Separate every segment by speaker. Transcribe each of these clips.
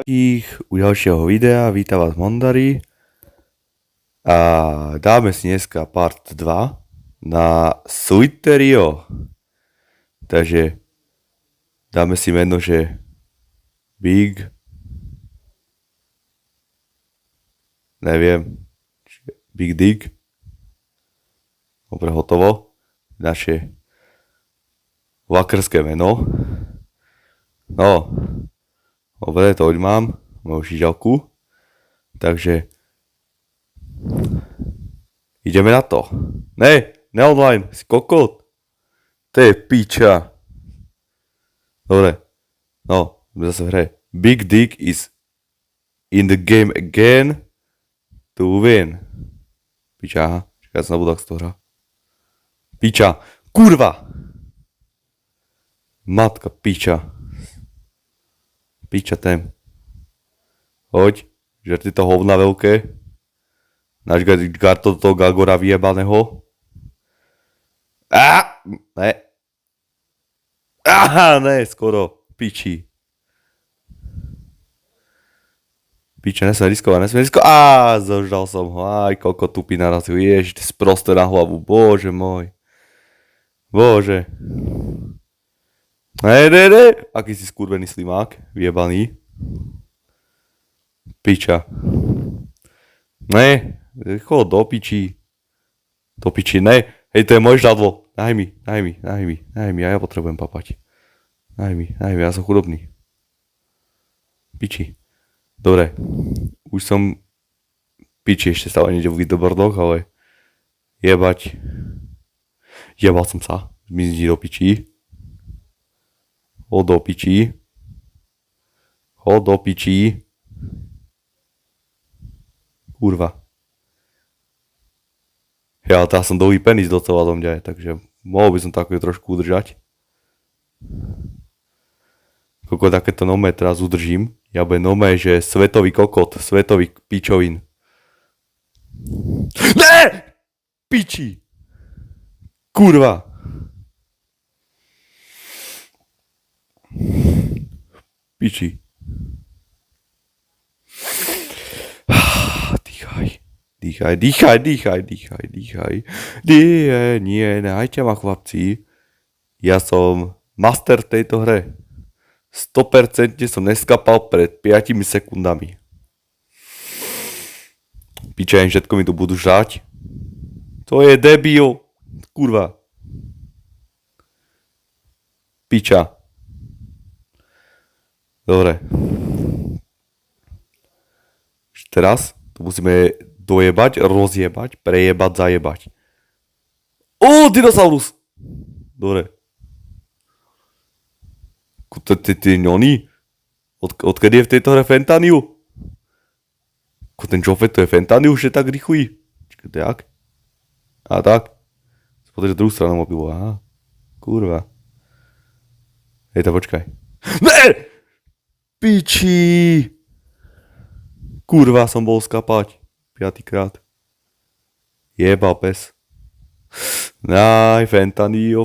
Speaker 1: Ich u ďalšieho videa, vítam vás Mondari a dáme si dneska part 2 na Suiterio. Takže dáme si meno, že Big, neviem, Big Dig. Dobre, hotovo. Naše vakrské meno. No, dobre, to už mám, moju šižalku. Takže ideme na to. Ne online, si kokot. To je piča. Dobre, no, sme zase v hre. Big Dick is in the game again to win. Piča, aha. Čakaj, sa nebudú, ak to hrá. Piča, kurva! Matka, piča. Piča tém. Hoď, žerti to hovna veľké. Náš garto toho Gagora vyjebaného. Ne. Aha, ne, skoro. Piči. Piče, nesmie riskovať. Zoždal som ho. Aj, koľko tupy narazil. Ježiš, ty sprosté na hlavu. Bože môj. Bože. Ne. Aký si skurvený slimák. Vyjebaný. Piča. Ne. Chod do piči. Do piči, ne. Hej, to je môj žadlo. Daj mi. Ja potrebujem papať. Daj mi, ja som chudobný. Piči. Dobre. Už som... Piči, ešte stále niekde v leaderboardoch, ale... Jebať. Jebal som sa. Zmizdi do piči. Hod do piči. Kurva. Ja, ale teraz som dlhý penis docela do mňa, takže mohol by som takové trošku udržať. Koľko takéto nomé teraz udržím. Ja budem nomé, že svetový kokot, svetový pičovín. Ne! Piči! Kurva! Piči. Dýchaj. Nie, nehajte ma, chlapci. Ja som master v tejto hre. 100% som neskapal pred 5 sekundami. Piča, všetko mi tu budú žrať. To je debil. Kurva. Piča. Dobre. Teraz to musíme dojebať, rozjebať, prejebať, zajebať. Dinosaurus! Dobre. Ty ňoni? Odkedy je v tejto hre Fentaniu? Ten čofet, to je Fentaniu, že tak rýchly. Čakaj, jak? A tak? Pozri druhú stranu mobilu, aha. Kurva. Hej, to počkaj. Ne! Piči! Kurva, som bol skapať. 5. krát. Jebal pes. Fentaniu.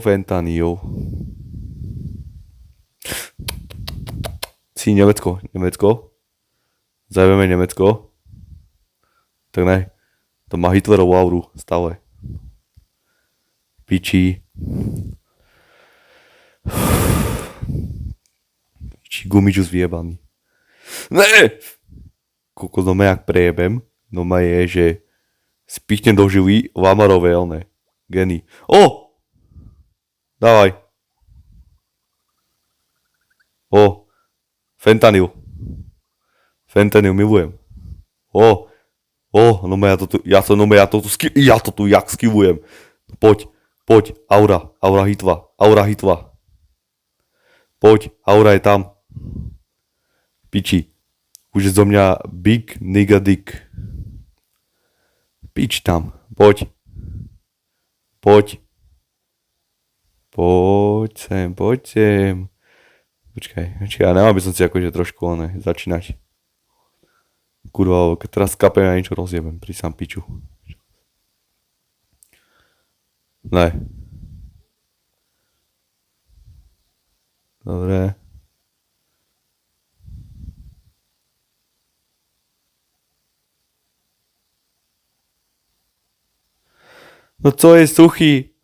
Speaker 1: Si Nemecko. Zajmeme Nemecko. Tak ne. To má Hitlerovú auru. Stále. Piči. Gumičus vyjebaný. Ne! Koľko doma jak prejebem. Doma je, že spichnem do živý lamarové, ale geny. Dávaj. Fentanyl milujem. Ja to tu jak skivujem. Poď, aura hitva. Poď, aura je tam. Piči. Už je zo mňa big nigga dick. Pič tam. Poď sem. Počkaj, ja nemal by som si akože trošku začínať. Kurva, keď teraz skapem a niečo rozjebem, pri sám piču. Ne. Dobre. No co je suchý?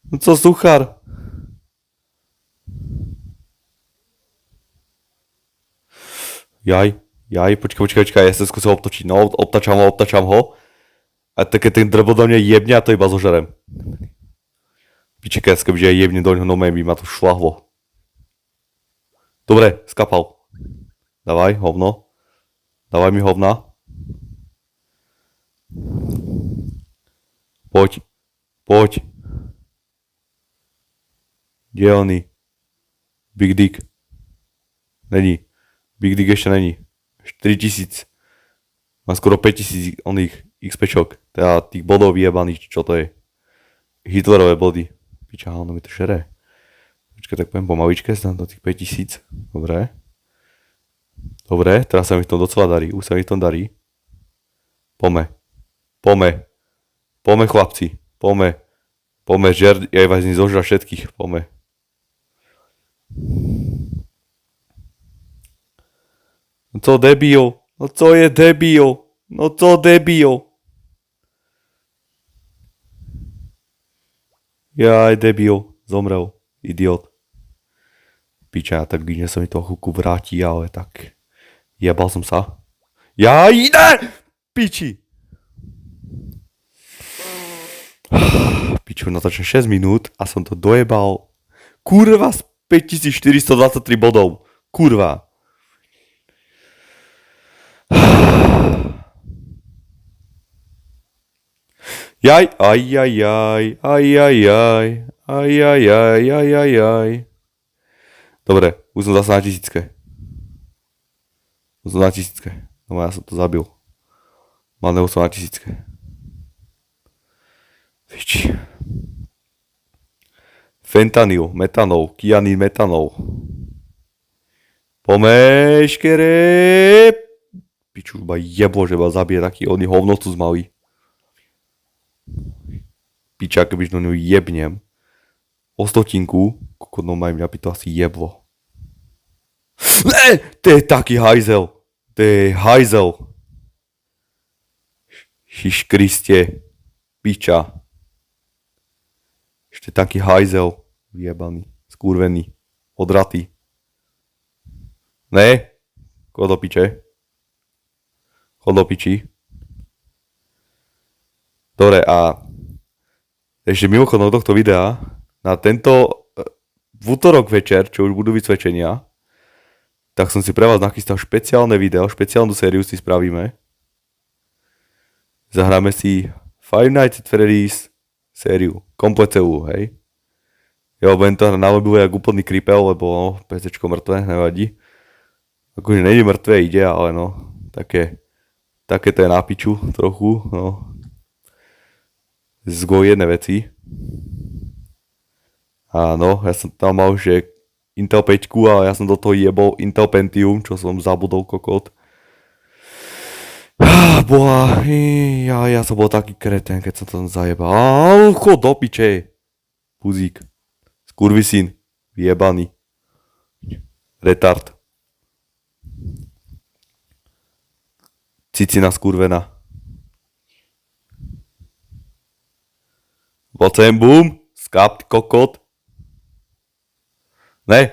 Speaker 1: No co suchár? Jaj, počkaj, ja sa skúsim obtočiť. No, obtačam ho. A tak keď ten drbo do mňa jebne, a to iba zožerem. Pičekec, kebyže ja jebne do ňoho, no by ma to šlahlo. Dobre, skapal. Davaj, hovno. Davaj mi hovna. Poď. Kde je oný? Big Dick. Není. Big Dick ešte není. 4000. Má skoro 5000 oných XPčok. Teda tých bodov vyjebaných, čo to je. Hitlerové body. Piča, ono mi to šere. Počkaj, tak poviem pomaličke, zdám do tých 5000. Dobre, teraz sa mi to docela darí. Už sa mi to darí. Pome, chlapci. Pome, žer, ja vás z nich zožra všetkých. Pome. No co debil? No co je debil? No co debil? Jaj, debil. Zomrel. Idiot. Piča, tak když sa mi to chuku vrátí, ale tak... Jebal som sa. Jaj, ne! Piči! Piču, natáčam 6 minút a som to dojebal. Kurva, z 5423 bodov. Kurva. Jaj. Dobre, už som zase na 1000. No ja som to zabil. Maného som na 1000. Fiči. Fentanyl, metanol, kyanín, metanol. Pomeškere. Piču, iba jeblo, že ma zabije taký oný hovnocus malý. Piča, kebyž do ňu jebnem. O 100, kokot, no maj mňa by to asi jeblo. To je taký hajzel. Šiš Kriste. Piča. Ešte taký hajzel. Vyjebaný. Skurvený. Odratý. Ne? Chod do piče. Chod do piči. Dobre, a ešte mimochodom do tohto videa na tento v útorok večer, čo už budú vycvičenia, tak som si pre vás nachystal špeciálne video, špeciálnu sériu si spravíme. Zahráme si Five Nights at Freddy's sériu, komplet celú, hej. Ja budem to hrať na mobile jak úplný kripel, lebo no, PCčko mŕtve, nevadí. Akože není mŕtve, ide, ale no, také to je na piču trochu, no. Zgojené veci. Áno, ja som tam mal, že Intel 5, ale ja som do toho jebol Intel Pentium, čo som zabudol kokot. Boha, ja som bol taký kreten, keď som to zajebal. Chod do piče. Puzík. Skurvisín. Vyjebaný. Retard. Cicina skurvená. Vocem boom. Skáp, kokot. Ne.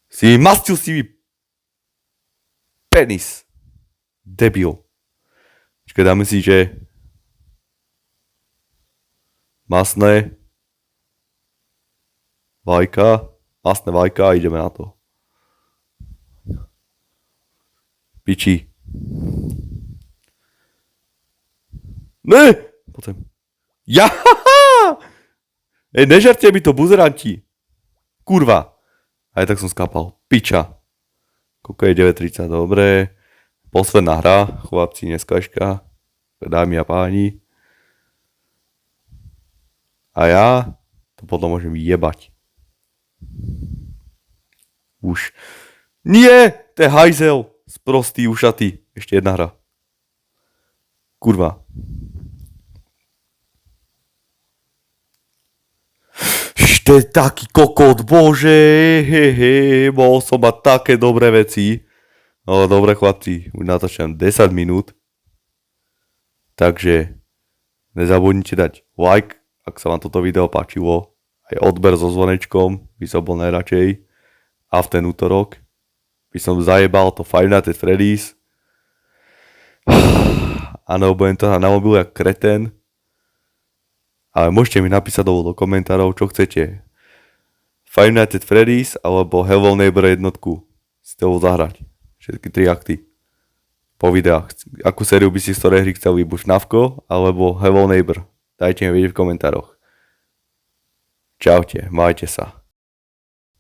Speaker 1: Si mastil si mi penis. Debil. Počkaj, dáme si, že masné vajka a ideme na to. Piči. Ne! Poďme. Jahaha! Nežerte mi to, buzeranti. Kurva. Aj tak som skápal. Piča. Koľko je 9.30, dobre. Posledná hra, chlapci, dneskažka. Dámy a páni. A ja to potom môžem jebať. Už. Nie! To je hajzel. Sprostý, ušatý. Ešte jedna hra. Kurva. To je taký kokot, bože, mohol som mať také dobré veci. No dobre chlapci, už natáčam 10 minút. Takže Nezabudnite dať like, ak sa vám toto video páčilo. Aj odber so zvonečkom by som bol najradšej. A v ten útorok by som zajebal to Five Nights at Freddy's. Áno, budem to na mobilu jak kreten. Ale môžete mi napísať do komentárov, čo chcete. Five Nights at Freddy's alebo Hello Neighbor jednotku. Si to zahrať. Všetky 3 akty. Po videách. Akú sériu by si z ktorej hry chceli? Buď Navko alebo Hello Neighbor. Dajte mi vedieť v komentároch. Čaute, majte sa.